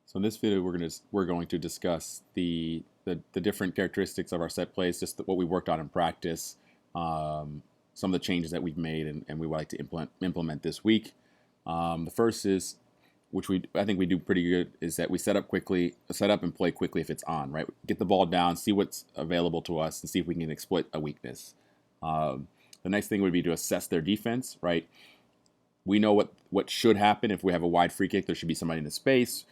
So in this video, we're going to discuss the different characteristics of our set plays, just what we worked on in practice, some of the changes that we've made, and we would like to implement this week. The first is, which I think we do pretty good, is that we set up and play quickly if it's on. Right, get the ball down, see what's available to us, and see if we can exploit a weakness. The next thing would be to assess their defense. Right, we know what should happen if we have a wide free kick. There should be somebody in the space.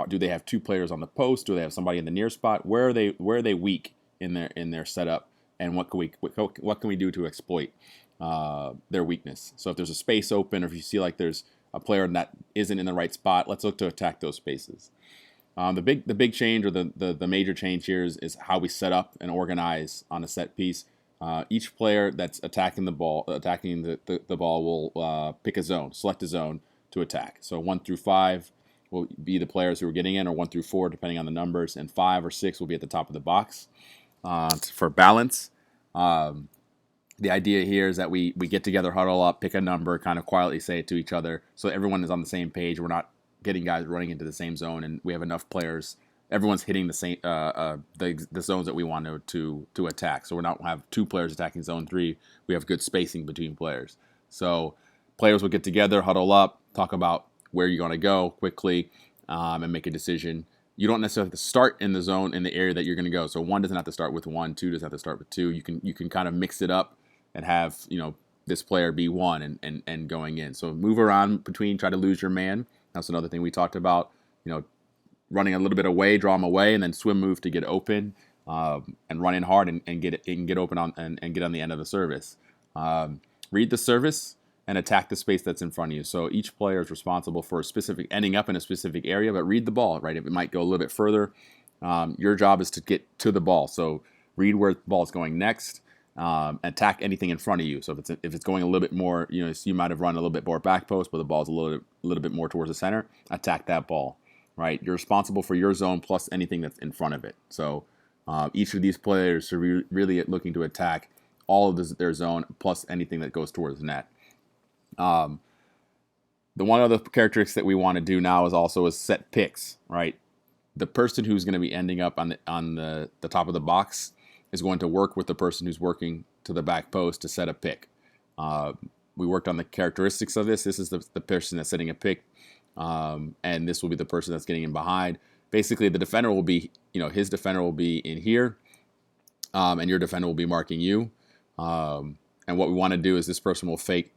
Do they have two players on the post? Do they have somebody in the near spot? Where are they weak in their setup? And what can we do to exploit their weakness? So if there's a space open, or if you see like there's a player that isn't in the right spot, let's look to attack those spaces. The big change, or the major change here is how we set up and organize on a set piece. Each player that's attacking the ball will pick a zone, select a zone to attack. So 1 through 5 will be the players who are getting in, or 1 through 4, depending on the numbers, and 5 or 6 will be at the top of the box for balance. The idea here is that we get together, huddle up, pick a number, kind of quietly say it to each other, so everyone is on the same page. We're not getting guys running into the same zone, and we have enough players. Everyone's hitting the same the zones that we want to attack. So we're not have 2 players attacking zone 3. We have good spacing between players. So players will get together, huddle up, talk about where you're going to go quickly, and make a decision. You don't necessarily have to start in the zone in the area that you're going to go. So 1 doesn't have to start with 1, 2 doesn't have to start with 2. You can kind of mix it up and have this player be 1 and going in. So move around between, try to lose your man. That's another thing we talked about. Running a little bit away, draw them away, and then swim move to get open, and run in hard and get open and get on the end of the service. Read the service and attack the space that's in front of you. So each player is responsible for ending up in a specific area, but read the ball, right? If it might go a little bit further, your job is to get to the ball. So read where the ball is going next, attack anything in front of you. So if it's going a little bit more, you might have run a little bit more back post, but the ball's a little bit more towards the center, attack that ball, right? You're responsible for your zone plus anything that's in front of it. So each of these players are really looking to attack all of their zone plus anything that goes towards the net. The one other characteristic that we want to do now is set picks, right? The person who's going to be ending up on the top of the box is going to work with the person who's working to the back post to set a pick. We worked on the characteristics of this. This is the person that's setting a pick, and this will be the person that's getting in behind. Basically, the defender will be, his defender will be in here, and your defender will be marking you. And what we want to do is this person will fake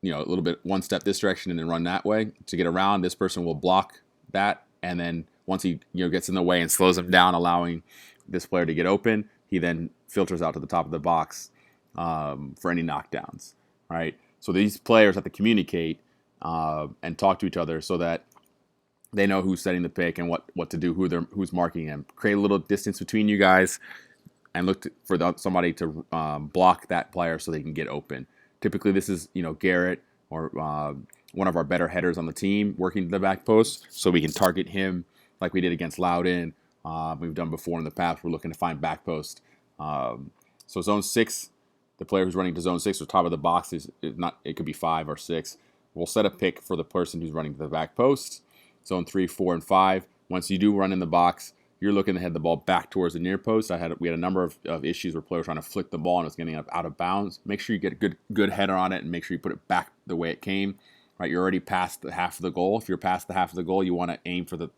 a little bit 1 step this direction and then run that way to get around. This person will block that, and then once he gets in the way and slows him down, allowing this player to get open, he then filters out to the top of the box for any knockdowns. Right. So these players have to communicate and talk to each other so that they know who's setting the pick and what to do, who's marking him. Create a little distance between you guys and look for somebody to block that player so they can get open. Typically, this is Garrett or one of our better headers on the team working to the back post, so we can target him like we did against Loudon. We've done before in the past. We're looking to find back post. So zone 6, the player who's running to zone 6 or top of the box is not. It could be 5 or 6. We'll set a pick for the person who's running to the back post. Zone 3, 4, and 5. Once you do run in the box, you're looking to head the ball back towards the near post. We had a number of issues where players were trying to flick the ball and it's getting out of bounds. Make sure you get a good header on it and make sure you put it back the way it came. Right, you're already past the half of the goal. If you're past the half of the goal, you want to aim for the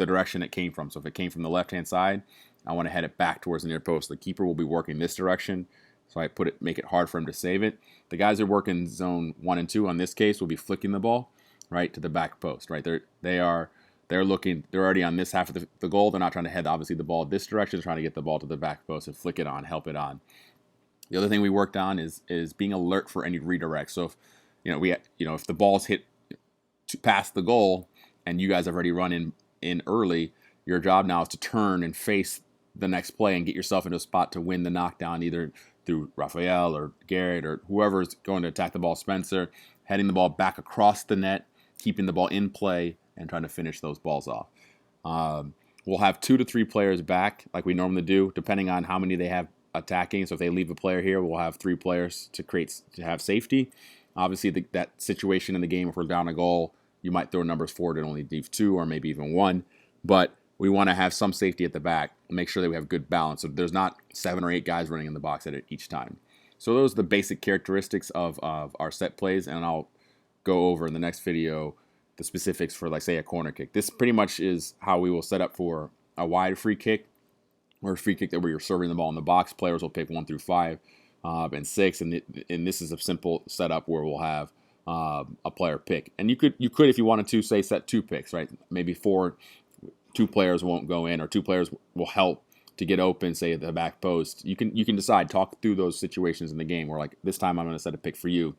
direction it came from. So if it came from the left-hand side, I want to head it back towards the near post. The keeper will be working this direction, so I make it hard for him to save it. The guys that work in zone 1 and 2 on this case will be flicking the ball right to the back post. Right, they're already on this half of the goal. They're not trying to head, obviously, the ball this direction. They're trying to get the ball to the back post and flick it on, help it on. The other thing we worked on is being alert for any redirect. So if the ball's hit past the goal and you guys have already run in early, your job now is to turn and face the next play and get yourself into a spot to win the knockdown, either through Raphael or Garrett or whoever's going to attack the ball, Spencer, heading the ball back across the net, keeping the ball in play, and trying to finish those balls off. We'll have 2 to 3 players back like we normally do, depending on how many they have attacking. So if they leave a player here, we'll have 3 players to have safety. Obviously, that situation in the game, if we're down a goal, You might throw numbers forward and only leave 2 or maybe even 1, but we want to have some safety at the back, make sure that we have good balance. So there's not 7 or 8 guys running in the box at it each time. So those are the basic characteristics of our set plays, and I'll go over in the next video the specifics for, like, say, a corner kick. This pretty much is how we will set up for a wide free kick, or a free kick that where you're serving the ball in the box. Players will pick 1 through 5 and 6, and this is a simple setup where we'll have a player pick. And you could, if you wanted to, say, set 2 picks, right? Maybe 2 players won't go in, or 2 players will help to get open, say, at the back post. You can decide, talk through those situations in the game where, like, this time I'm going to set a pick for you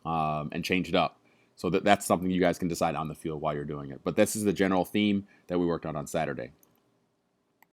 and change it up. So that's something you guys can decide on the field while you're doing it. But this is the general theme that we worked on Saturday.